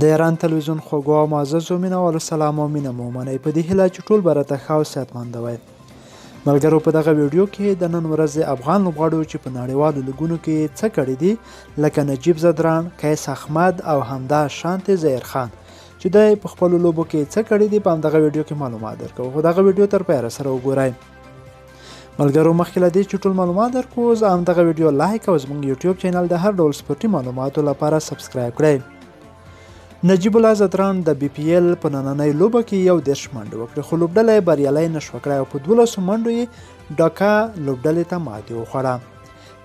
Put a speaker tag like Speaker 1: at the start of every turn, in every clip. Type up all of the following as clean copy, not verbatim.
Speaker 1: د ایران تلویزیون خوږو او معززو مینوالو سلام او مینه مو ومنئ په دې هیله چې ټول به راته ښه او صحتمند وئ. ملګرو په دغه ویډیو کې د نن ورځې افغان لوبغاړو چې په نړیوالو لیګونو کې څه کړي دي لکه نجیب زدران، قیس احمد او همدا شانتې ظهیر خان چې دی په خپلو لوبو کې څه کړي دي په همدغه ویډیو کې معلومات درکوو، خو دغه ویډیو تر پایه راسره وګورئ. ملګرو مخکې له دې چې ټول معلومات درکوو زه همدغه ویډیو لایک او زموږ یوټیوب چینل د هر ډول سپورټي معلوماتو لپاره سبسکرایب کړئ. نجیب الله زدران د بي پي ایل په نننۍ لوبه کې 11 منډې وکړې خو لوبډله یې بریالی نشوه کړی او په 12 منډو یې ډاکا لوبډلې ته ماتې وخوړه.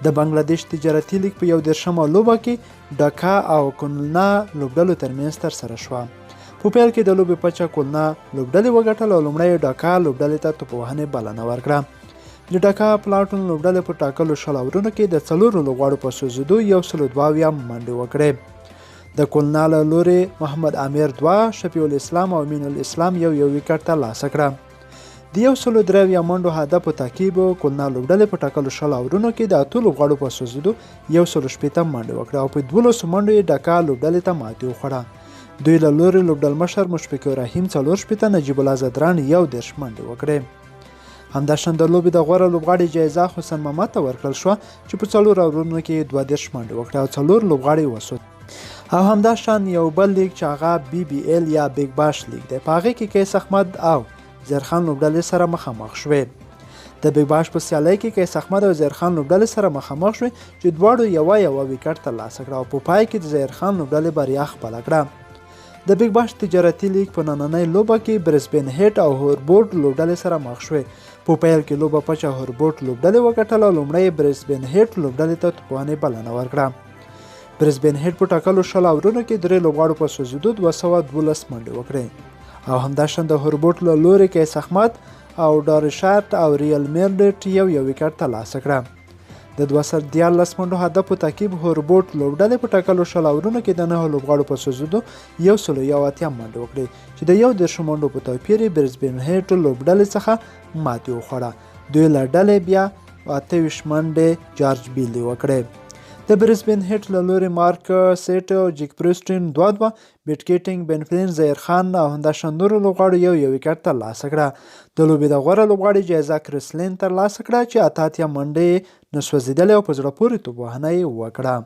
Speaker 1: د بنګلادیش تجارتي لیګ په 11مه لوبه کې ډاکا او کولنا لوبډلو ترمنځ ترسره شوه. په پیل کې د لوبې پچه کولنا لوبډلې وګټله او لومړی ډاکا لوبډلې ته توپ وهنې بلنه ورکړه. د ډاکا پلاټون لوبډلې په ټاکلو 20 اورونو کې د 4 لوبغاړو په سوځېدو 122 منډې وکړې. د کولنا له لورې محمد امیر 2، شفیع الاسلام او امین الاسلام یو وکټ ترلاسه کړه. د 103 منډو هدف په تعقیب کولنا لوبډلې په ټاکلو 20 اورونو کې د 8 لوبغاړو په سوځېدو 160 منډې وکړه او په 12 منډو یې ډاکا لوبډلې ته ماتې وخوړه. دوی له لورې لوبډل مشر مشفق رحیم 40، نجیب الله زدران 11 منډې وکړې. همداشان د لوبې د غوره لوبغاړي جایزه حسن محمد ته ورکړل شوه چې په 4 اورونو کې 22 منډې وکړې او 4 لوبغاړي وسود. او همداشان یو بل لیګ چې هغه بي بي ایل یا بیګ باش لیګ دی، په هغې کې قیس احمد او ظهیر خان لوبډلې سره مخامخ شوې. د بیګ باش په سیالۍ کې قیس احمد او ظهیر خان لوبډلې سره مخامخ شوې چې دواړو یو وکټ ترلاسه کړه او په پای کې د ظهیر خان لوبډلې بریا خپله کړه. د بیګ باش تجارتي لیګ په نننۍ لوبه کې برسبین هیټ او هوربورډ لوبډلې سره مخ شوې. په پیل کې لوبه پچه هوربورډ لوبډلې وګټله او لومړی برسبین هیټ لوبډلې ته توپ وهنې بلنه ورکړه. برسبین هیټ په ټاکلو 20 اورونو کې 3 لوبغاړو په سوځېدو 212 منډې وکړې او همداشان د هوربورډ له لورې قیس احمد او ډارشارت او ریل میرډټ یو وکټ ترلاسه کړه. د 214 منډو هدف په تعقیب هوربورډ لوبډلې په ټاکلو 20 اورونو کې د 9 لوبغاړو په سوځېدو 180 منډې وکړې چې د 11 منډو په توپیر یې برسبین هیټ لوبډلې څخه ماتې وخوړه. دوی له ډلې بیا 28 منډې جارج بیلي وکړې. د برسبین هیټ له لورې مارک سیټ او جیک پریسټن 2، بیټ کیټینګ، بنفلین، ظهیر خان او همداشان نورو لوبغاړو یو وکټ ترلاسه کړه. د لوبې د غوره لوبغاړي جایزه کریسلین ترلاسه کړه چې 88 منډې نه سوځېدلې او په زړه پورې توپ وهنه یې وکړه.